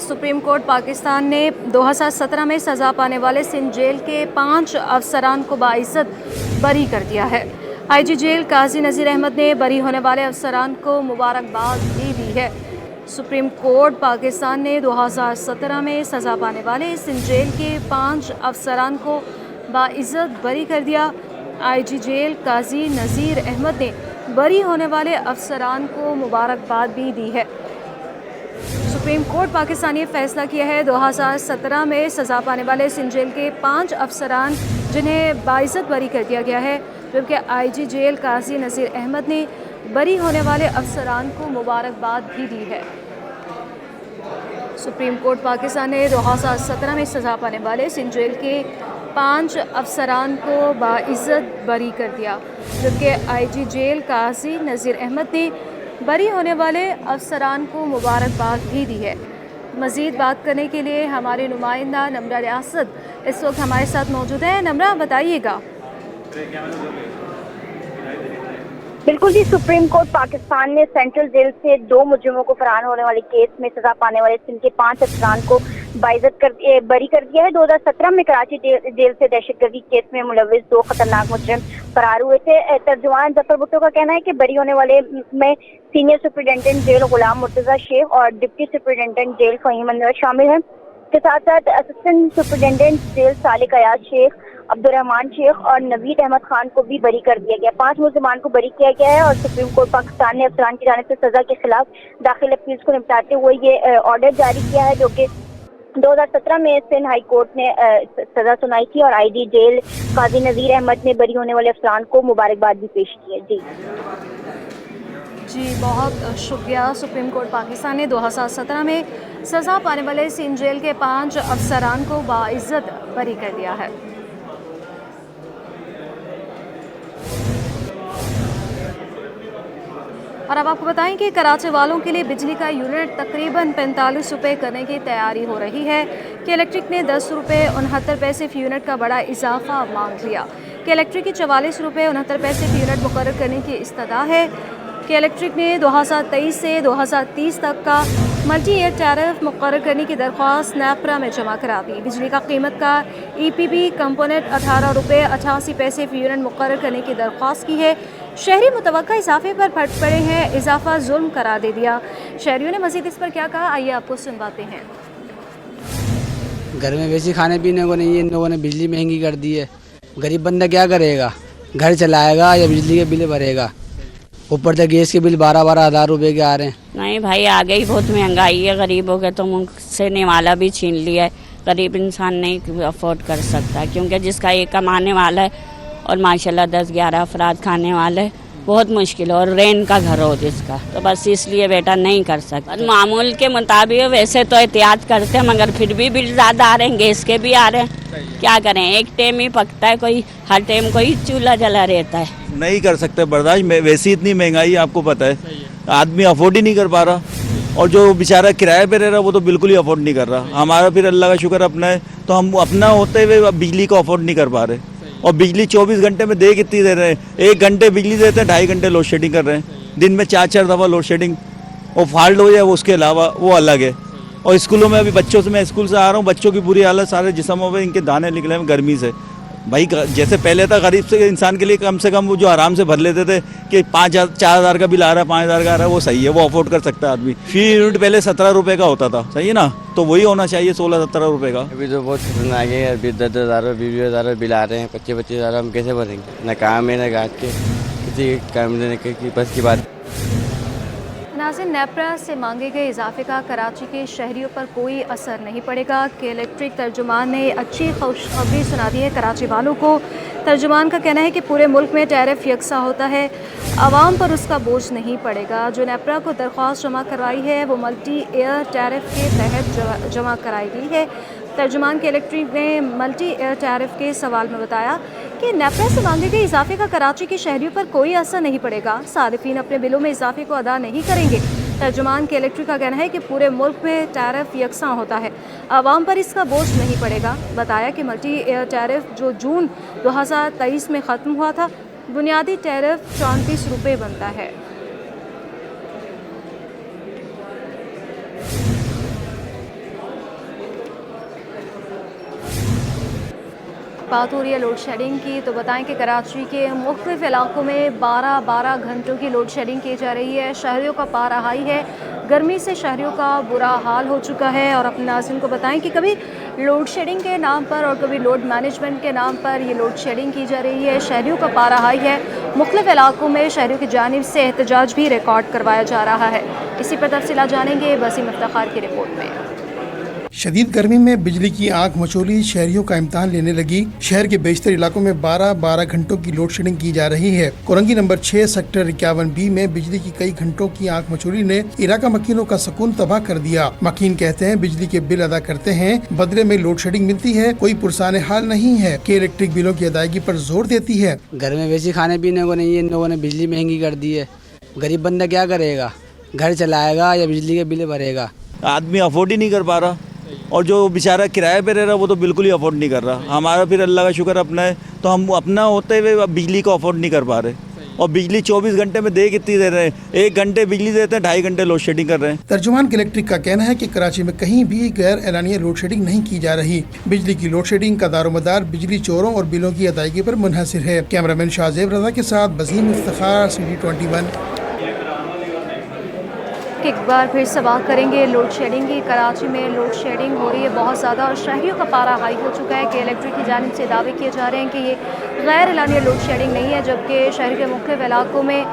Supreme court Pakistan ने 2017 में सज़ा पाने वाले सिंध जेल के 5 अफसरान को बाइज्जत बरी कर दिया है। आईजी जेल काजी नज़ीर अहमद ने बरी होने वाले अफसरान को मुबारकबाद भी दी है। सुप्रीम कोर्ट पाकिस्तान ने 2017 में सज़ा पाने वाले सिंध जेल के 5 अफसरान को बाइज्जत बरी कर दिया। आईजी जेल काजी नज़ीर अहमद ने बरी होने वाले अफसरान को मुबारकबाद भी दी है। सुप्रीम कोर्ट पाकिस्तान ने फैसला किया है 2017 में सज़ा पाने वाले सिंध जेल के 5 अफसरान जिन्हें बाइज्जत बरी कर दिया गया है, जबकि आईजी जेल काजी नज़ीर अहमद ने बरी होने वाले अफसरान को मुबारकबाद भी दी है। सुप्रीम कोर्ट पाकिस्तान ने 2017 में सज़ा पाने वाले सिंध जेल के 5 अफसरान को बाइज्जत बरी कर दिया, जबकि आईजी जेल काजी नज़ीर अहमद ने बरी होने वाले अफसरान को मुबारकबाद भी दी है। मज़ीद बात करने के लिए हमारे नुमाइंदा नम्रा रियासत इस वक्त हमारे साथ मौजूद है। नम्रा, बताइएगा। बिल्कुल जी, सुप्रीम कोर्ट पाकिस्तान ने सेंट्रल जेल से 2 मुजरिमों को फरार होने वाले केस में सजा पाने वाले सिंध के 5 अफसरान को बरी कर दिया है। 2017 में कराची जेल से दहशतगर्दी केस में मुलविस 2 खतरनाक मुजरिम फरार हुए थे। तर्जुमान जफर भुट्टो का कहना है कि बरी होने वाले में senior superintendent jail Ghulam Murtaza Sheikh और deputy superintendent jail Faheem Anwar शामिल हैं। इसके साथ साथ assistant superintendent jail Salik Ayaz Sheikh, Abdurrahman Sheikh और नवीद अहमद खान को भी बरी कर दिया गया। 5 मुल्जिमान को बरी किया गया है और सुप्रीम कोर्ट पाकिस्तान ने अफसरान की जानिब से सजा के खिलाफ दाखिल अपील को निपटाते हुए ये ऑर्डर जारी किया है, जो कि 2017 में सिंध हाई कोर्ट ने सजा सुनाई थी और आईजी जेल काजी नज़ीर अहमद ने बरी होने वाले अफसरान को मुबारकबाद भी पेश की है। जी, बहुत शुक्रिया। सुप्रीम कोर्ट पाकिस्तान ने 2017 में सज़ा पाने वाले सिंध जेल के 5 अफसरान को बाइज्जत बरी कर दिया है। और अब आपको बताएं कि कराची वालों के लिए बिजली का यूनिट तकरीबन 45 रुपये करने की तैयारी हो रही है कि इलेक्ट्रिक ने 10 रुपये 69 पैसे फ़ी यूनिट का बड़ा इजाफा मांग लिया कि इलेक्ट्रिक की 44 रुपये 69 पैसे फ़ी यूनिट मुकर्रर करने की इस्तदा है कि इलेक्ट्रिक ने 2023 से 2030 तक का मल्टी ईयर टैरिफ मुकर्रर करने की दरख्वास्त नेपरा में जमा करा दी। बिजली का कीमत का EPP कंपोनेंट 18 रुपये 88 पैसे फ़ी यूनिट मुकर्रर करने की दरख्वास्त की है। शहरी मुतवक्का इजाफे पर फट पड़े हैं, इजाफा जुल्म करार दे दिया। शहरियों ने मजीद इस पर क्या कहा, आइए आपको सुनवाते हैं। घर में वैसे खाने पीने को नहीं है, इन लोगों ने बिजली महंगी कर दी है। गरीब बंदा क्या करेगा, घर चलाएगा या बिजली के बिल भरेगा? ऊपर से गैस के बिल 12-12 हज़ार रुपये के आ रहे हैं। नहीं भाई, आ गई बहुत महंगाई है, गरीबों के तो मुँह से निवाला भी छीन लिया है। गरीब इंसान नहीं अफोर्ड कर सकता, क्योंकि जिसका एक कमाने वाला है और माशाल्लाह 10-11 अफराद खाने वाले, बहुत मुश्किल है। और रेंट का घर हो जिसका, तो बस इसलिए बेटा नहीं कर सकता। मामूल के मुताबिक वैसे तो एहतियात करते हैं, मगर फिर भी बिल ज़्यादा आ रहे हैं, गैस के भी आ रहे हैं। क्या करें, एक टाइम ही पकता है, कोई हर टाइम कोई चूल्हा जला रहता है। नहीं कर सकते बर्दाश्त, वैसे इतनी महंगाई आपको पता है, आदमी अफोर्ड ही नहीं कर पा रहा। और जो बेचारा किराए पे रह रहा है वो तो बिल्कुल ही अफोर्ड नहीं कर रहा। हमारा फिर अल्लाह का शुक्र अपना है, तो हम अपना होते हुए बिजली को अफोर्ड नहीं कर पा रहे। और बिजली 24 घंटे में दे कितनी दे रहे हैं? 1 घंटे बिजली देते हैं, 2.5 घंटे लोड शेडिंग कर रहे हैं। दिन में 4-4 दफ़ा लोड शेडिंग, और फॉल्ट हो जाए वो उसके अलावा वो अलग है। और स्कूलों में अभी बच्चों से, मैं स्कूल से आ रहा हूँ, बच्चों की बुरी हालत, सारे जिस्मों पे इनके दाने निकले हैं गर्मी से। भाई जैसे पहले था, गरीब से इंसान के लिए कम से कम वो जो आराम से भर लेते थे कि 4,000 का बिल आ रहा है, 5,000 का आ रहा है, वो सही है, वो अफोर्ड कर सकता है आदमी। फी यूनिट पहले 17 रुपये का होता था, सही है ना? तो वही होना चाहिए 16-17 रुपये का। अभी तो बहुत खतरनाक है, अभी 10,000 20,000 बिल आ रहे हैं, 25,000 हम कैसे भरेंगे? न काम है न गाज के, किसी काम देने की बस की बात। नाज़रीन, नेपरा से मांगे गए इजाफे का कराची के शहरियों पर कोई असर नहीं पड़ेगा कि इलेक्ट्रिक तर्जुमान ने अच्छी खुशखबरी सुना दी है कराची वालों को। तर्जुमान का कहना है कि पूरे मुल्क में टैरिफ यकसा होता है, आवाम पर उसका बोझ नहीं पड़ेगा। जो नेपरा को दरख्वास्त जमा करवाई है वो मल्टी एयर टैरिफ के तहत जमा कराई गई है। तर्जुमान के इलेक्ट्रिक ने मल्टी एयर टैरिफ के सवाल में बताया कि नेपरा से मांगे गए इजाफे का कराची के शहरियों पर कोई असर नहीं पड़ेगा, सारिफीन अपने बिलों में इजाफे को अदा नहीं करेंगे। तर्जुमान के इलेक्ट्रिक का कहना है कि पूरे मुल्क में टैरिफ यकसा होता है, आवाम पर इसका बोझ नहीं पड़ेगा। बताया कि मल्टी एयर टैरिफ जो जून 2023 में ख़त्म हुआ था, बुनियादी टैरिफ 34 रुपये बनता है। बात हो रही है लोड शेडिंग की, तो बताएं कि कराची के मुख्तलिफ इलाकों में 12-12 घंटों की लोड शेडिंग की जा रही है। शहरियों का पारा हाई है, गर्मी से शहरियों का बुरा हाल हो चुका है। और अपने नाज़रीन को बताएं कि कभी लोड शेडिंग के नाम पर और कभी लोड मैनेजमेंट के नाम पर ये लोड शेडिंग की जा रही है। शहरियों का पारा हाई है, मुख्तलिफ इलाकों में शहरियों की जानिब से एहतजाज भी रिकॉर्ड करवाया जा रहा है। इसी पर तफसीलात जानेंगे वसीम इफ्तिखार की रिपोर्ट में। शदीद गर्मी में बिजली की आंख मचोली शहरियों का इम्तहान लेने लगी। शहर के बेशतर इलाकों में 12-12 घंटों की लोड शेडिंग की जा रही है। कोरंगी नंबर 6 सेक्टर 51B में बिजली की कई घंटों की आंख मचोली ने इलाका मकीनों का सुकून तबाह कर दिया। मकीन कहते हैं बिजली के बिल अदा करते हैं, बदले में लोड शेडिंग मिलती है। कोई पुरसाने हाल नहीं है कि इलेक्ट्रिक बिलों की अदायगी पर जोर देती है। घर में वैसे खाने पीने को नहीं है, इन लोगों ने बिजली महंगी कर दी है। गरीब बंदा क्या करेगा, घर चलाएगा या बिजली के बिल भरेगा। आदमी अफोर्ड ही नहीं कर पा रहा, और जो बेचारा किराए पे रह रहा है वो तो बिल्कुल ही अफोर्ड नहीं कर रहा। हमारा फिर अल्लाह का शुक्र अपना है, तो हम अपना होते हुए बिजली को अफोर्ड नहीं कर पा रहे। और बिजली 24 घंटे में दे कितनी दे रहे हैं, 1 घंटे बिजली देते हैं, 2.5 घंटे लोड शेडिंग कर रहे हैं। तर्जुमान इलेक्ट्रिक का कहना है कि कराची में कहीं भी गैर एलानिया लोड शेडिंग नहीं की जा रही। बिजली की लोड शेडिंग का दारोमदार बिजली चोरों और बिलों की अदायगी पर मुनहसिर है। कैमरामैन शाहजेब रजा के साथ वसीम इफ्तिखार, CD21। एक बार फिर से बात करेंगे लोड शेडिंग की। कराची में लोड शेडिंग हो रही है बहुत ज़्यादा और शहरियों का पारा हाई हो चुका है कि इलेक्ट्रिक की जानिब से दावे किए जा रहे हैं कि ये गैर एलानिया लोड शेडिंग नहीं है, जबकि शहर के मुख्तलिफ इलाकों में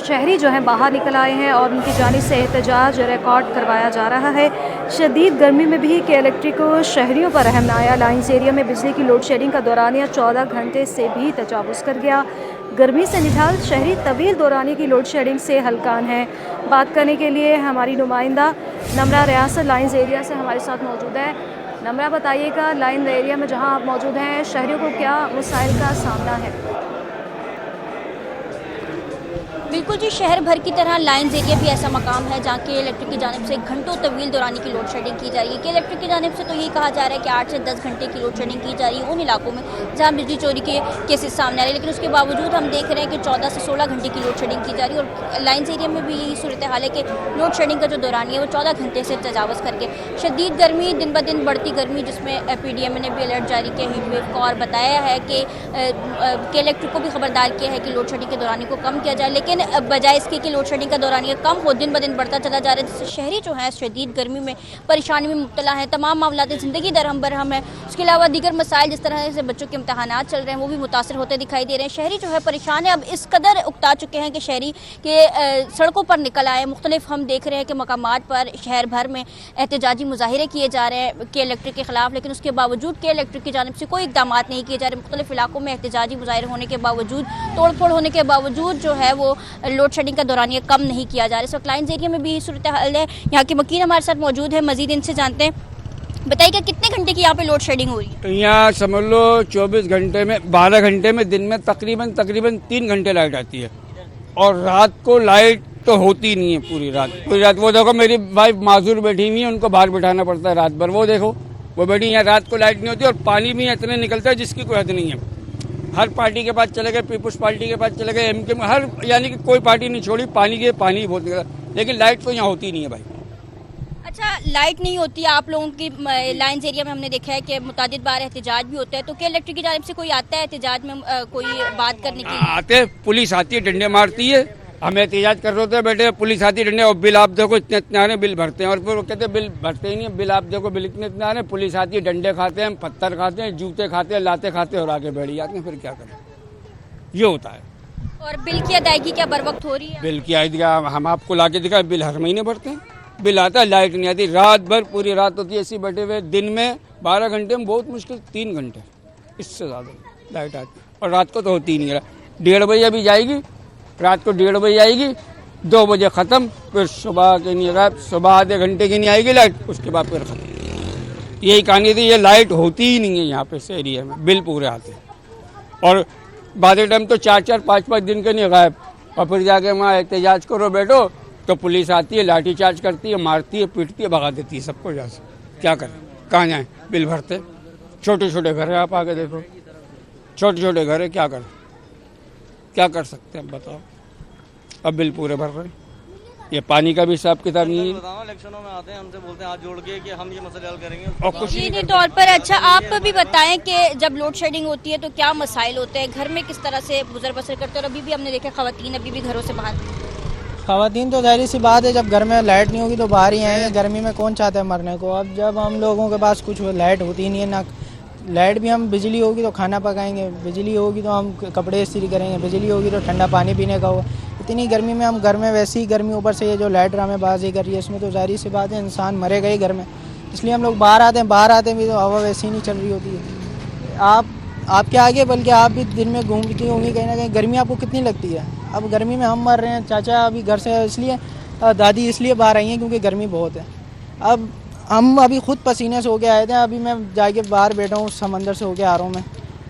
शहरी जो हैं बाहर निकल आए हैं और उनकी जानिब से एहतजाज रिकॉर्ड करवाया जा रहा है। शदीद गर्मी में भी कि इलेक्ट्रिक शहरियों पर रहम न आया। लाइन्स एरिया में बिजली की लोड शेडिंग का दौरानिया 14 घंटे से भी तजावुज़ कर गया। गर्मी से निढाल शहरी तवील दौरानिया की लोड शेडिंग से हलकान है। बात करने के लिए हमारी नुमाइंदा नमरा रियासत लाइन्स एरिया से हमारे साथ मौजूद है। नमरा, बताइएगा लाइन एरिया में जहां आप मौजूद हैं शहरियों को क्या मसाइल का सामना है? बिल्कुल जी, शहर भर की तरह लाइन्स एरिया भी ऐसा मकाम है जहाँ के इलेक्ट्रिक की जानिब से घंटों तवील दौरानी की लोड शेडिंग की जा रही है। कि इलेक्ट्रिक की जानिब से तो यही कहा जा रहा है कि 8 से 10 घंटे की लोड शेडिंग की जा रही है उन इलाकों में जहाँ बिजली चोरी के केसेस सामने आ रहे हैं। लेकिन उसके बावजूद हम देख रहे हैं कि 14 से 16 घंटे की लोड शेडिंग की जा रही है। और लाइन्स एरिया में भी यही सूरत हाल है कि लोड शेडिंग का जो दौरानी है वो 14 घंटे से तजावज़ करके शदीद गर्मी, दिन ब दिन बढ़ती गर्मी, जिसमें PDM ने भी अलर्ट जारी किया हीट वेव का और बताया है कि इलेक्ट्रिक को भी खबरदार किया है कि लोड शेडिंग के दौरानी को कम किया जाए। लेकिन बजाय इसके कि लोड शेडिंग का दौरानिया कम हो, दिन ब दिन बढ़ता चला जा रहा है, जिससे शहरी जो है शदीद गर्मी में परेशानी में मुब्तला है। तमाम मामलात ज़िंदगी दरहम बरहम है। उसके अलावा दीगर मसाइल जिस तरह से बच्चों के इम्तहानात चल रहे हैं वो भी मुतासर होते दिखाई दे रहे हैं। शहरी जो है परेशान है, अब इस कदर उकता चुके हैं कि शहरी के सड़कों पर निकल आए। मुख्तलिफ हम देख रहे हैं कि मकामात पर शहर भर में एहतजाजी मुजाहिरे किए जा रहे हैं के इलेक्ट्रिक के खिलाफ, लेकिन उसके बावजूद के इलेक्ट्रिक की जानिब से कोई इकदाम नहीं किए जा रहे। मुख्तलिफ इलाकों में एहतजाजी मुजाहिरे होने के बावजूद, तोड़ फोड़ होने के बावजूद जो है वो लोड शेडिंग का दौरानिया कम नहीं किया जा रहा है। इस वक्त लाइन्स एरिया में भी यही सूरत हाल है। यहाँ के मकीन हमारे साथ मौजूद है, मजीद इनसे जानते हैं। बताइए कितने घंटे की यहाँ पे लोड शेडिंग हो रही है? तो यहाँ समझ लो 24 घंटे में 12 घंटे में दिन में तकरीबन 3 घंटे लाइट आती है, और रात को लाइट तो होती नहीं है पूरी रात। वो देखो मेरी वाइफ माजूर बैठी हुई है, उनको बाहर बैठाना पड़ता है रात भर। वो देखो वो बैठी, यहाँ रात को लाइट नहीं होती और पानी भी इतने निकलता है जिसकी कोई हद नहीं है। हर पार्टी के पास चले गए, पीपुल्स पार्टी के पास चले गए, MK में हर, यानी कि कोई पार्टी नहीं छोड़ी, पानी बहुत निकला, लेकिन लाइट तो यहाँ होती नहीं है भाई। अच्छा, लाइट नहीं होती है आप लोगों की लाइन्स एरिया में। हमने देखा है कि मुतादिद बार एहतजाज भी होता है, तो क्या इलेक्ट्रिक की जानिब से कोई आता है एहतजाज में कोई बात करने के लिए? आते, पुलिस आती है, डंडे मारती है, हम एहतजाज कर रहे होते हैं बैठे, पुलिस आती है डंडे, और बिल आप देखो इतने इतने आ रहे, बिल भरते हैं। और फिर वो कहते हैं बिल भरते ही नहीं है, बिल आप देखो बिल इतने इतने आ रहे, पुलिस आती है, डंडे खाते हैं, पत्थर खाते हैं, जूते खाते हैं, लाते खाते हैं और आगे बैठ जाते हैं। फिर क्या करें, ये होता है। और बिल की अदायगी क्या बर वक्त हो रही है? बिल की अदायगी हम आपको ला के दिखाए, बिल हर महीने भरते हैं। बिल आता है, लाइट नहीं आती, रात भर पूरी रात होती है ऐसी बैठे हुए। दिन में 12 घंटे में बहुत मुश्किल 3 घंटे, इससे ज़्यादा लाइट आती, और रात को तो होती ही नहीं है। 1:30 बजे अभी जाएगी, रात को 1:30 बजे आएगी, 2 बजे ख़त्म, फिर सुबह के नहीं आएगा, सुबह आधे घंटे की नहीं आएगी लाइट, उसके बाद फिर ख़त्म। यही कहानी थी, ये लाइट होती ही नहीं है यहाँ पे इस एरिया में, बिल पूरे आते हैं। और बाद टाइम तो 4-4, 5-5 दिन के नहीं गायब, और फिर जाके वहाँ एहतजाज करो बैठो तो पुलिस आती है, लाठी चार्ज करती है, मारती है, पीटती है, भगा देती है सबको। जहाँ से क्या करें, कहाँ जाएँ, बिल भरते। छोटे छोटे घर है, आप आगे देखो, छोटे छोटे घर है, क्या कर सकते हैं बताओ। अब बिल पूरे भर रहे हैं। ये पानी का भी हिसाब किताब नहीं है बताओ, इलेक्शनों में आते हैं हमसे बोलते हैं हाथ जोड़ के कि हम ये मसले हल करेंगे और कुछ यकीनी तौर पर। अच्छा, आप भी बताएं कि जब लोड शेडिंग होती है तो क्या मसाइल होते हैं, घर में किस तरह से गुजर बसर करते हैं? और अभी भी हमने देखा खवातीन अभी भी घरों से बाहर। खवातीन तो जाहिर सी बात है, जब घर में लाइट नहीं होगी तो बाहर ही आएंगे। गर्मी में कौन चाहता है मरने को। अब जब हम लोगों के पास कुछ लाइट होती नहीं है ना, लाइट भी हम बिजली होगी तो खाना पकाएंगे, बिजली होगी तो हम कपड़े इस्त्री करेंगे, बिजली होगी तो ठंडा पानी पीने का होगा। इतनी गर्मी में हम घर में वैसी ही गर्मी, ऊपर से ये जो लाइट ड्रामेबाजी कर रही है, इसमें तो जाहिर सी बात है इंसान मरेगा ही घर में। इसलिए हम लोग बाहर आते हैं भी तो हवा वैसी नहीं चल रही होती है। आपके आगे बल्कि आप भी दिन में घूमती होंगी कहीं ना कहीं, गर्मी आपको कितनी लगती है। अब गर्मी में हम मर रहे हैं। चाचा अभी घर से इसलिए, दादी इसलिए बाहर आई हैं क्योंकि गर्मी बहुत है। अब हम अभी खुद पसीने से होके आए थे, अभी मैं जाके बाहर बैठा हूँ, समंदर से होके आ रहा हूँ मैं।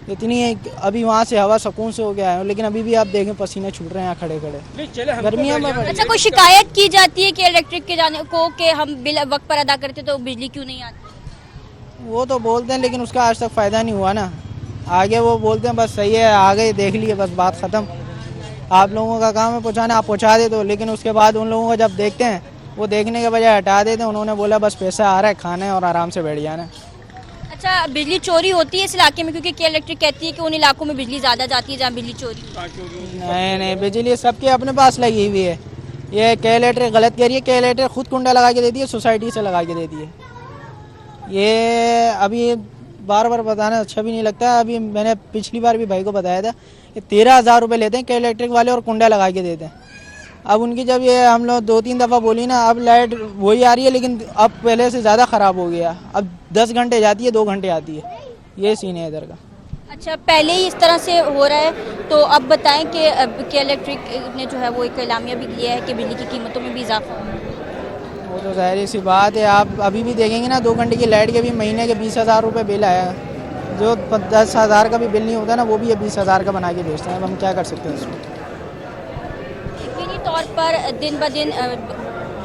इतनी अभी वहाँ से हवा सुकून से होके आया हूँ, लेकिन अभी भी आप देखें पसीने छूट रहे हैं यहाँ खड़े खड़े। गर्मियों में अच्छा, कोई शिकायत की जाती है कि इलेक्ट्रिक के जाने को कि हम बिल वक्त पर अदा करते तो बिजली क्यों नहीं आती? वो तो बोलते हैं, लेकिन उसका आज तक फ़ायदा नहीं हुआ ना। आगे वो बोलते हैं बस सही है, आ गए देख लिए, बस बात ख़त्म। आप लोगों का काम है पहुँचाना, आप पहुँचा दे दो, लेकिन उसके बाद उन लोगों को जब देखते हैं, वो देखने के बजाय हटा देते हैं। उन्होंने बोला बस पैसा आ रहा है, खाना है और आराम से बैठ जाना है। अच्छा, बिजली चोरी होती है इस इलाके में? क्योंकि के इलेक्ट्रिक कहती है कि उन इलाकों में बिजली ज़्यादा जाती है जहाँ बिजली चोरी। नहीं, बिजली सबके अपने पास लगी हुई है। ये के इलेक्ट्रिक गलत कह रही है। के इलेक्ट्रिक खुद कुंडा लगा के देती है, सोसाइटी से लगा के देती है। ये अभी बार बार बताना अच्छा भी नहीं लगता। अभी मैंने पिछली बार भी भाई को बताया था, ये 13,000 रुपये लेते हैं के इलेक्ट्रिक वाले और कुंडा लगा के देते हैं। अब उनकी जब ये हम लोग 2-3 दफ़ा बोली ना, अब लाइट वही आ रही है, लेकिन अब पहले से ज़्यादा ख़राब हो गया। अब 10 घंटे जाती है, 2 घंटे आती है। ये सीन है इधर का। अच्छा, पहले ही इस तरह से हो रहा है, तो अब बताएं कि के इलेक्ट्रिक ने जो है वो एक एलामिया भी किया है कि बिजली की कीमतों में भी इजाफा। वो तो जाहिर सी बात है, आप अभी भी देखेंगे ना, 2 घंटे की लाइट के भी महीने के 20,000 रुपये बिल आया। जो 10,000 का भी बिल नहीं होता ना, वो भी ये 20,000 का बना के बेचते हैं। अब हम क्या कर सकते हैं इसमें। यकीनी तौर पर दिन ब दिन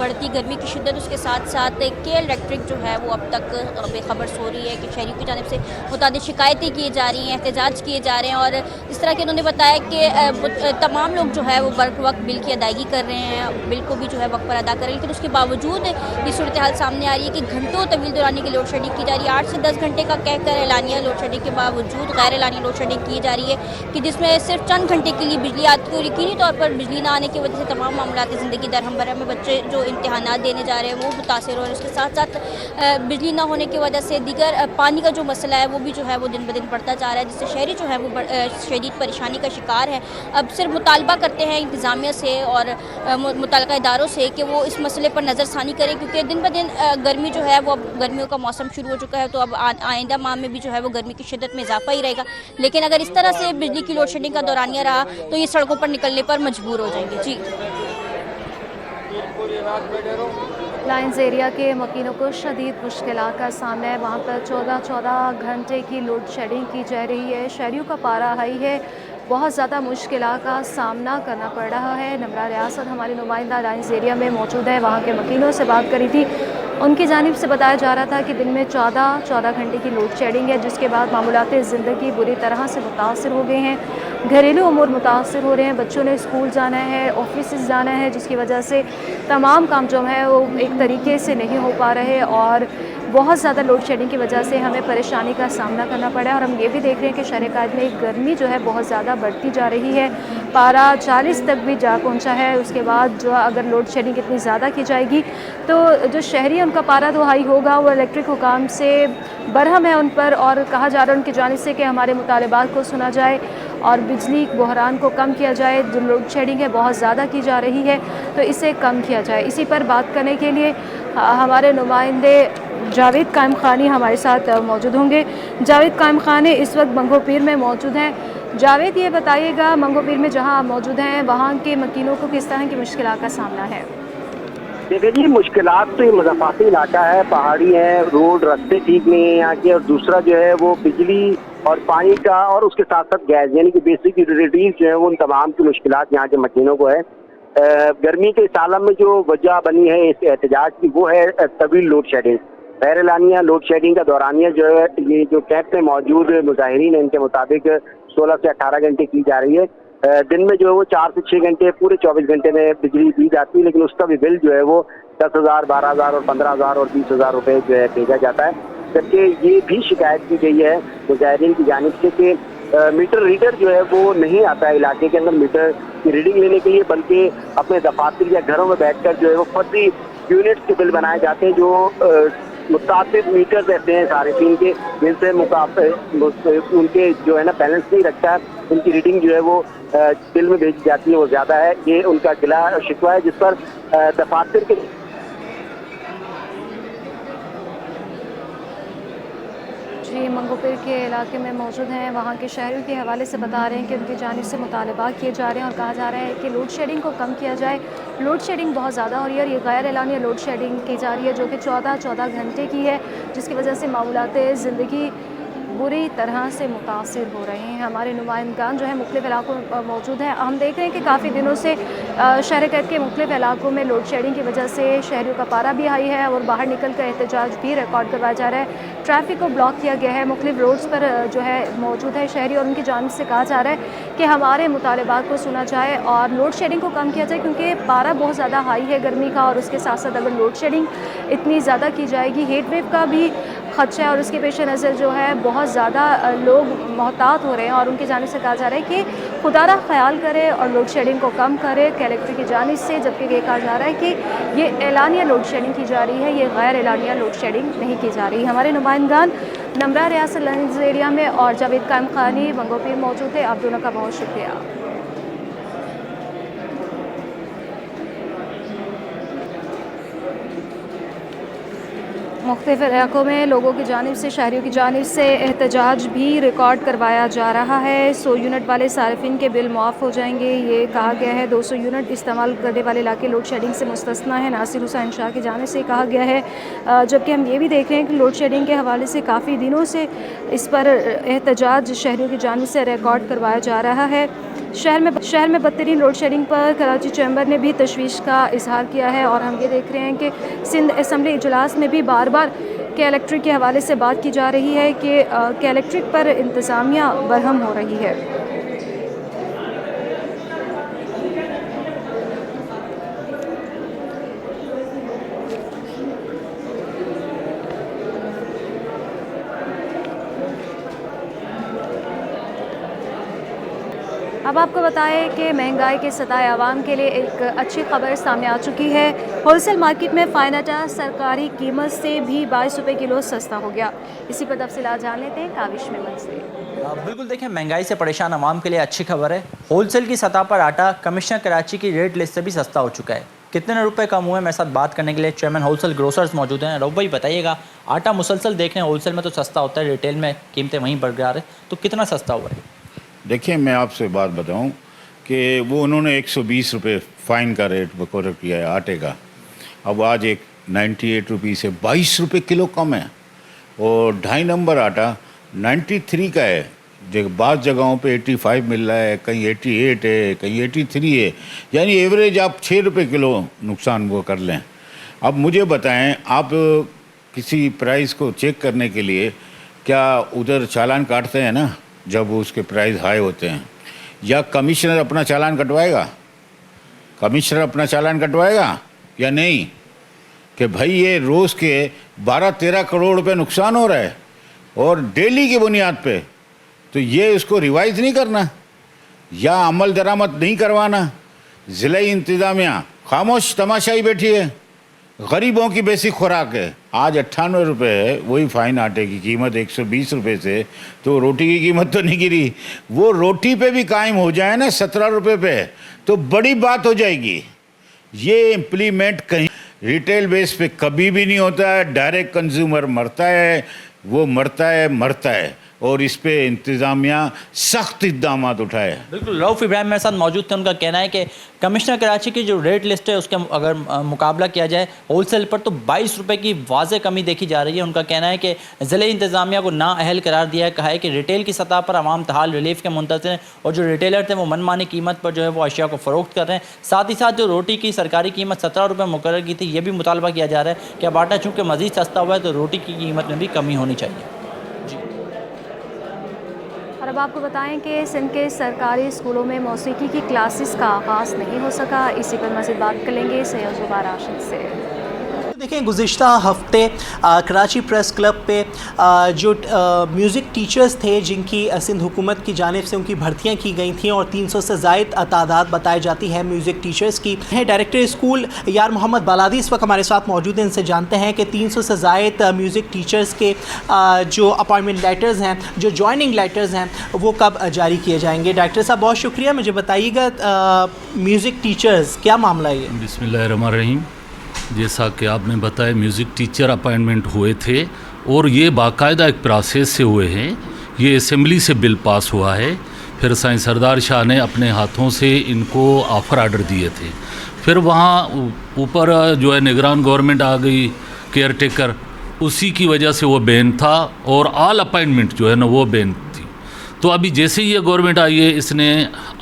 बढ़ती गर्मी की शिद्दत, उसके साथ साथ के इलेक्ट्रिक जो है वो अब तक बेखबर सो रही है कि शहरियों की जानिब से मुताबिक शिकायतें की जा रही हैं, एहतजाज किए जा रहे हैं। और इस तरह के उन्होंने बताया कि तमाम लोग जो है वो बर वक्त बिल की अदायगी कर रहे हैं, बिल को भी जो है वक्त पर अदा कर रहे हैं, लेकिन उसके बावजूद ये सूरत हाल सामने आ रही है कि घंटों तवील दौरानी की लोड शेडिंग की जा रही है। 8 से 10 घंटे का कहकर एलानिया लोड शेडिंग के बावजूद गैर एलानिया लोड शेडिंग की जा रही है कि जिसमें सिर्फ चंद घंटे के लिए बिजली आती है। और यकीनी तौर पर बिजली ना आने की वजह से तमाम मामला की ज़िंदगी दरहम में बच्चे जो इम्तहानात देने जा रहे हैं वो मुतासिर हो रहे हैं। उसके साथ साथ बिजली ना होने की वजह से दीगर पानी का जो मसला है वो भी जो है वो दिन ब दिन बढ़ता जा रहा है, जिससे शहरी जो है वो शदीद परेशानी का शिकार है। अब सिर्फ मुतालबा करते हैं इंतज़ामिया से और मुतल्लिक़ा इदारों से कि वो इस मसले पर नज़रसानी करें, क्योंकि दिन ब दिन गर्मी जो है वो अब गर्मियों का मौसम शुरू हो चुका है, तो अब आइंदा माह में भी जो है वो गर्मी की शिद्दत में इजाफा ही रहेगा। लेकिन अगर इस तरह से बिजली की लोड शेडिंग का दौरानिया रहा तो ये सड़कों पर निकलने पर मजबूर हो जाएंगे। जी, लाइन्स एरिया के मकीनों को शदीद मुश्किलात का सामना है। वहाँ पर 14 घंटे की लोड शेडिंग की जा रही है। शहरियों का पारा हाई है, बहुत ज़्यादा मुश्किलात का सामना करना पड़ रहा है। नमरा रियासत हमारी नुमाइंदा लाइन्स एरिया में मौजूद है, वहाँ के मकीनों से बात करी थी। उनकी जानिब से बताया जा रहा था कि दिन में 14 घंटे की लोड शेडिंग है, जिसके बाद मामूलाती ज़िंदगी बुरी तरह से मुतासर हो गए हैं। घरेलू अमूर मुतासर हो रहे हैं, बच्चों ने स्कूल जाना है, ऑफिस जाना है, जिसकी वजह से तमाम काम जो है वो एक तरीके से नहीं हो पा रहे और बहुत ज़्यादा लोड शेडिंग की वजह से हमें परेशानी का सामना करना पड़ा है। और हम ये भी देख रहे हैं कि शहर कायद में गर्मी जो है बहुत ज़्यादा बढ़ती जा रही है, पारा 40 तक भी जा पहुंचा है। उसके बाद जो अगर लोड शेडिंग इतनी ज़्यादा की जाएगी तो जो शहरी है उनका पारा तो हाई होगा, वो इलेक्ट्रिक हुकाम से बरहम है उन पर, और कहा जा रहा है उनकी जानिब से कि हमारे मुतालबात को सुना जाए और बिजली बहरान को कम किया जाए। जो लोड शेडिंग है बहुत ज़्यादा की जा रही है तो इसे कम किया जाए। इसी पर बात करने के लिए हमारे नुमाइंदे जावेद कायम खानी हमारे साथ मौजूद होंगे। जावेद कायम खानी इस वक्त मंगोपीर में मौजूद हैं। जावेद, ये बताइएगा मंगोपीर में जहां आप मौजूद हैं वहां के मकीनों को किस तरह की मुश्किलात का सामना है? देखिए जी, मुश्किलात तो ये मुज़फ़्फ़राती इलाका है, पहाड़ी है, रोड रास्ते ठीक नहीं है यहाँ के, और दूसरा जो है वो बिजली और पानी का और उसके साथ साथ गैस यानी कि बेसिक यूटिलिटीज़ जो है वो उन तमाम की मुश्किलात यहाँ के मकीनों को है। गर्मी के इस आलम में जो वजह बनी है इस एहतजाज की वो है तवील लोड शेडिंग। गैर एलानिया लोड शेडिंग का दौरानिया जो है ये जो कैंप में मौजूद मुजाहिरीन है इनके मुताबिक 16 से 18 घंटे की जा रही है। दिन में जो है वो 4 से 6 घंटे पूरे 24 घंटे में बिजली दी जाती है, लेकिन उसका भी बिल जो है वो 10,000, 12,000 और 15,000 और 20,000 रुपये जो है भेजा जाता है। जबकि ये भी शिकायत की गई है मुजाहिरीन की जानिब से कि मीटर रीडर जो है वो नहीं आता है इलाके के अंदर मीटर की रीडिंग लेने के लिए, बल्कि अपने दफातर या घरों में बैठकर जो है वो फर्जी यूनिट्स के बिल बनाए जाते हैं जो मुताबिक मीटर रहते हैं सारिफिन के, जिनसे उनके जो है ना बैलेंस नहीं रखता है, उनकी रीडिंग जो है वो बिल में भेजी जाती है वो ज़्यादा है। ये उनका गिला शिकवा है, जिस पर दफातर के जी मंगोपीर के इलाके में मौजूद हैं, वहाँ के शहरियों के हवाले से बता रहे हैं कि उनकी जानिब से मुतालबा किए जा रहे हैं और कहा जा रहा है कि लोड शेडिंग को कम किया जाए। लोड शेडिंग बहुत ज़्यादा हो रही है और ये गैर एलानिया लोड शेडिंग की जा रही है जो कि 14 घंटे की है, जिसकी वजह से मामूलाते ज़िंदगी बुरी तरह से मुतासिर हो रहे हैं। हमारे नुमाइंदगान जो है मुख्तलिफ़ इलाकों में मौजूद हैं। हम देख रहे हैं कि काफ़ी दिनों से शहर कैद के मुख्तलिफ़ इलाकों में लोड शेडिंग की वजह से शहरियों का पारा भी हाई है और बाहर निकल कर एहतजाज भी रिकॉर्ड करवाया जा रहा है। ट्रैफिक को ब्लॉक किया गया है, मुख्तलिफ़ रोड्स पर जो है मौजूद है शहरी और उनकी जानिब से कहा जा रहा है कि हमारे मुतालबात को सुना जाए और लोड शेडिंग को कम किया जाए, क्योंकि पारा बहुत ज़्यादा हाई है गर्मी का और उसके साथ साथ अगर लोड शेडिंग इतनी ज़्यादा की जाएगी, हीट वेव का भी खदशा है और उसके पेश नज़र जो है बहुत ज़्यादा लोग मोहतात हो रहे हैं और उनकी जानिब से कहा जा रहा है कि खुदारा ख्याल करे और लोड शेडिंग को कम करे कलेक्टर की जानिब से। जबकि ये कहा जा रहा है कि ये एलानिया लोड शेडिंग की जा रही है, ये गैर एलानिया लोड शेडिंग नहीं की जा रही। हमारे नुमाइंदगान नमरा रियासत लंज एरिया में और जावेद कायम खानी मंगोपीर मौजूद थे। आप दोनों का बहुत शुक्रिया। मुख्तलिफ़ इलाकों में लोगों की जानिब से शहरियों की जानिब से एहतजाज भी रिकॉर्ड करवाया जा रहा है। 100 यूनिट वाले सार्फिन के बिल मुआफ़ हो जाएंगे, ये कहा गया है। 200 यूनिट इस्तेमाल करने वाले इलाके लोड शेडिंग से मुस्तस्ना है, नासिर हुसैन शाह की जानिब से कहा गया है। जबकि हम ये भी देख रहे हैं कि लोड शेडिंग के हवाले से काफ़ी दिनों से इस पर एहतजाज शहरियों की जानिब से रिकॉर्ड करवाया जा रहा है। शहर में बदतरीन लोड शेडिंग पर कराची चैम्बर ने भी तशवीश का इजहार किया है और हम ये देख रहे हैं कि सिंध असम्बली इजलास में भी बार बार के इलेक्ट्रिक के हवाले से बात की जा रही है कि के इलेक्ट्रिक पर इंतज़ामिया बरहम हो रही है। अब आपको बताएं कि महंगाई के सताए आवाम के लिए एक अच्छी खबर सामने आ चुकी है। होलसेल मार्केट में फ़ाइन आटा सरकारी कीमत से भी 22 रुपये किलो सस्ता हो गया। इसी पर तफसीलात जान लेते हैं काविश मेमन से। बिल्कुल देखिए, महंगाई से परेशान आवाम के लिए अच्छी खबर है। होलसेल की सतह पर आटा कमिश्नर कराची की रेट लिस्ट से भी सस्ता हो चुका है। कितने रुपए कम हुए मेरे साथ बात करने के लिए चेयरमैन होलसेल ग्रोसर्स मौजूद हैं। रऊफ भाई बताइएगा, आटा मुसलसल देख रहे हैं होलसेल में तो सस्ता होता है, रिटेल में कीमतें वहीं बरकरार है, तो कितना सस्ता हुआ है? देखिए, मैं आपसे बात बताऊं कि वो उन्होंने 120 रुपये फ़ाइन का रेट मुकर्रर किया है आटे का। अब आज एक 98 रुपये से 22 रुपये किलो कम है और 2.5 नंबर आटा 93 का है। बाद जगहों पे 85 मिल रहा है, कहीं 88 है, कहीं 83 है, यानी एवरेज आप 6 रुपये किलो नुकसान वो कर लें। अब मुझे बताएं, आप किसी प्राइस को चेक करने के लिए क्या उधर चालान काटते हैं ना जब उसके प्राइस हाई होते हैं, या कमिश्नर अपना चालान कटवाएगा? कमिश्नर अपना चालान कटवाएगा या नहीं? कि भाई ये रोज़ के 12-13 करोड़ रुपए नुकसान हो रहा है और डेली की बुनियाद पे, तो ये उसको रिवाइज नहीं करना या अमल दरामद नहीं करवाना? ज़िला इंतज़ामिया खामोश तमाशाई बैठी है। गरीबों की बेसिक खुराक है। आज 98 रुपये है, वही फ़ाइन आटे की कीमत 120 रुपये से, तो रोटी की कीमत तो नहीं गिरी। वो रोटी पे भी कायम हो जाए ना 17 रुपये पे, तो बड़ी बात हो जाएगी। ये इम्प्लीमेंट कहीं रिटेल बेस पे कभी भी नहीं होता है। डायरेक्ट कंज्यूमर मरता है, वो मरता है और इस पे इंतज़ामिया सख्त इक़दाम उठाए। बिल्कुल, रऊफ इब्राहिम मेरे साथ मौजूद थे। उनका कहना है कि कमिश्नर कराची की जो रेट लिस्ट है उसके अगर मुकाबला किया जाए होलसेल पर तो 22 रुपये की वाज़े कमी देखी जा रही है। उनका कहना है कि ज़िले इंतज़ामिया को नाअहल करार दिया है। कहा है कि रिटेल की सतह पर आवाम तहाल रिलीफ के मुंतज़िर हैं और जो रिटेलर थे वो मनमानी कीमत पर जो है वो अशिया को फ़रोख्त कर रहे हैं। साथ ही साथ जो रोटी की सरकारी कीमत 17 रुपये मुकर्रर की थी, ये भी मुतालबा किया जा रहा है कि अब आटा चूँकि मज़ीद सस्ता हुआ है तो रोटी की कीमत में भी कमी होनी चाहिए। और अब आपको बताएं कि सिंध के सरकारी स्कूलों में मौसीकी की क्लासेस का आगाज़ नहीं हो सका। इसी पर मज़ीद बात करेंगे सैयद ज़ुबार राशिद से। देखें, गुज़िश्ता हफ्ते कराची प्रेस क्लब पे जो म्यूज़िक टीचर्स थे जिनकी सिंध हुकूमत की जानिब से उनकी भर्तियां की गई थी और 300 से ज़ायद तादाद बताई जाती है म्यूज़िक टीचर्स की है। डायरेक्टर स्कूल यार मोहम्मद बालादी इस वक्त हमारे साथ मौजूद हैं। इनसे जानते हैं कि 300 से ज़ायद म्यूज़िक टीचर्स के जो अपॉइंटमेंट लेटर्स हैं, जो जॉइनिंग लेटर्स हैं, वो कब जारी किए जाएंगे। डायरेक्टर साहब बहुत शुक्रिया। मुझे बताइएगा म्यूज़िक टीचर्स क्या मामला है? बिस्मिल्लाहिर्रहमानिर्रहीम। जैसा कि आपने बताया म्यूज़िक टीचर अपॉइंटमेंट हुए थे और ये बाकायदा एक प्रोसेस से हुए हैं। ये असेंबली से बिल पास हुआ है, फिर साईं सरदार शाह ने अपने हाथों से इनको ऑफ़र आर्डर दिए थे, फिर वहाँ ऊपर जो है निगरान गवर्नमेंट आ गई, केयर टेकर, उसी की वजह से वो बैन था और ऑल अपॉइंटमेंट जो है ना वो बैन थी। तो अभी जैसे ही ये गवर्नमेंट आई है इसने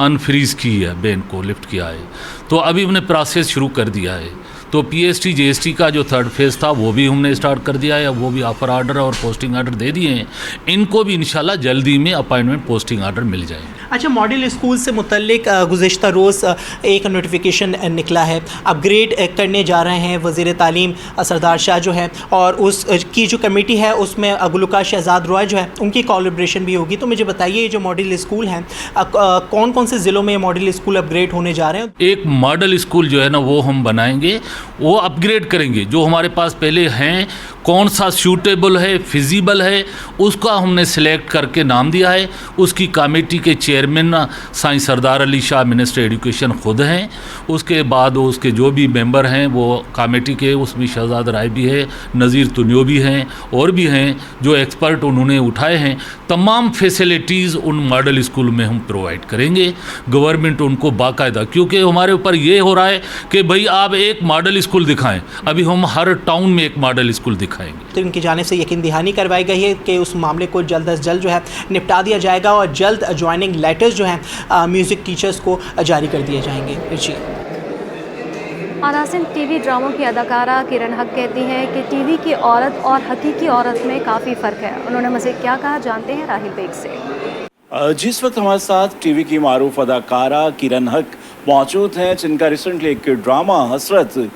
अनफ्रीज़ की है, बैन को लिफ्ट किया है, तो अभी हमने प्रोसेस शुरू कर दिया है। तो पीएसटी जीएसटी का जो थर्ड फेज़ था वो भी हमने स्टार्ट कर दिया है, वो भी ऑफ़र आर्डर और पोस्टिंग आर्डर दे दिए हैं। इनको भी इंशाल्लाह जल्दी में अपॉइंटमेंट पोस्टिंग आर्डर मिल जाएंगे। अच्छा, मॉडल स्कूल से मुतल्लिक गुज़िश्ता रोज़ एक नोटिफिकेशन निकला है, अपग्रेड करने जा रहे हैं वज़ीर तालीम सरदार शाह जो है, और उसकी जो कमेटी है उसमें गुलकार शहजाद रॉय जो है उनकी कोलैबोरेशन भी होगी। तो मुझे बताइए ये जो मॉडल स्कूल हैं कौन कौन से ज़िलों में मॉडल स्कूल अपग्रेड होने जा रहे हैं? एक मॉडल स्कूल जो है ना वो हम बनाएंगे, वो अपग्रेड करेंगे। जो हमारे पास पहले हैं कौन सा सूटेबल है, फिजिबल है, उसका हमने सिलेक्ट करके नाम दिया है। उसकी कमेटी के चेयरमैन साईं सरदार अली शाह मिनिस्टर एजुकेशन ख़ुद हैं। उसके बाद उसके जो भी मेंबर हैं वो कमेटी के, उसमें शहजाद राय भी है, नज़ीर तुनियो भी हैं और भी हैं जो एक्सपर्ट उन्होंने उठाए हैं। तमाम फैसिलिटीज़ उन मॉडल स्कूल में हम प्रोवाइड करेंगे। गवर्नमेंट उनको बाकायदा, क्योंकि हमारे ऊपर ये हो रहा है कि भाई आप एक मॉडल स्कूल दिखाएं, अभी हम हर टाउन में एक मॉडल स्कूल दिखाएंगे। तो इनकी जानिब से यकीन दहानी करवाई गई है कि उस मामले को जल्द अज जल्द जो है निपटा दिया जाएगा और जल्द ज्वाइनिंग लेटर्स जो हैं म्यूज़िक टीचर्स को जारी कर दिए जाएंगे। जी नाज़रीन, टीवी ड्रामों की अदाकारा किरण हक कहती हैं कि टीवी की औरत और हकीकी औरत में काफ़ी फ़र्क है। उन्होंने मुझे क्या कहा, जानते हैं राहिल बेग से। जिस वक्त हमारे साथ टीवी की मारूफ अदाकारा किरण हक मौजूद हैं, जिनका रिसेंटली एक ड्रामा हसरत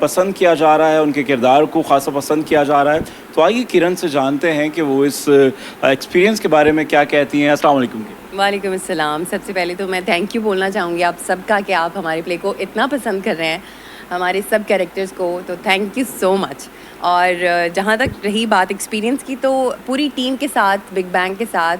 पसंद किया जा रहा है, उनके किरदार को खासा पसंद किया जा रहा है। तो आइए किरण से जानते हैं कि वो इस एक्सपीरियंस के बारे में क्या कहती हैं। अस्सलाम वालेकुम। वालेकुम अस्सलाम। सबसे पहले तो मैं थैंक यू बोलना चाहूँगी आप सबका कि आप हमारे प्ले को इतना पसंद कर रहे हैं, हमारे सब कैरेक्टर्स को, तो थैंक यू सो मच। और जहाँ तक रही बात एक्सपीरियंस की, तो पूरी टीम के साथ, बिग बैंग के साथ,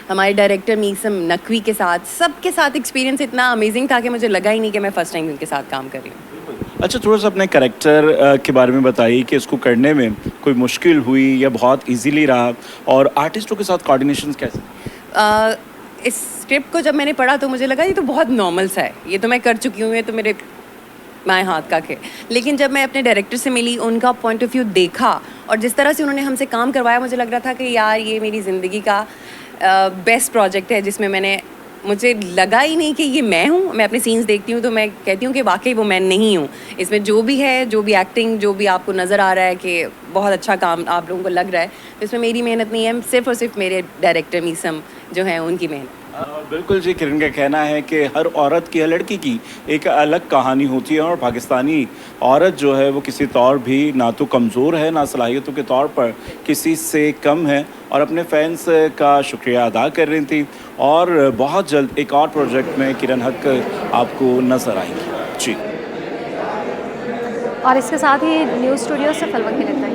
हमारे डायरेक्टर मीसम नकवी के साथ, सबके साथ एक्सपीरियंस इतना अमेजिंग था कि मुझे लगा ही नहीं कि मैं फ़र्स्ट टाइम उनके साथ काम कर रही हूँ। अच्छा, थोड़ा सा अपने कैरेक्टर के बारे में बताइए कि इसको करने में कोई मुश्किल हुई या बहुत इजीली रहा, और आर्टिस्टों के साथ कोऑर्डिनेशन कैसे? इस स्क्रिप्ट को जब मैंने पढ़ा तो मुझे लगा ये तो बहुत नॉर्मल सा है, ये तो मैं कर चुकी हूँ, ये तो मेरे बाएं हाथ का खेल। लेकिन जब मैं अपने डायरेक्टर से मिली, उनका पॉइंट ऑफ व्यू देखा और जिस तरह से उन्होंने हमसे काम करवाया, मुझे लग रहा था कि यार ये मेरी ज़िंदगी का बेस्ट प्रोजेक्ट है, जिसमें मुझे लगा ही नहीं कि ये मैं हूँ। मैं अपने सीन्स देखती हूँ तो मैं कहती हूँ कि वाकई वो मैं नहीं हूँ। इसमें जो भी है, जो भी एक्टिंग, जो भी आपको नज़र आ रहा है कि बहुत अच्छा काम आप लोगों को लग रहा है, तो इसमें मेरी मेहनत नहीं है, सिर्फ़ और सिर्फ मेरे डायरेक्टर मीसम जो हैं उनकी मेहनत। बिल्कुल जी, किरण का कहना है कि हर औरत की, हर लड़की की एक अलग कहानी होती है, और पाकिस्तानी औरत जो है वो किसी तौर भी ना तो कमज़ोर है, ना सलाहियतों के तौर पर किसी से कम है, और अपने फैंस का शुक्रिया अदा कर रही थी। और बहुत जल्द एक और प्रोजेक्ट में किरण हक आपको नज़र आएंगी। जी, और इसके साथ ही न्यूज़ स्टूडियो से फलवा के लेते हैं।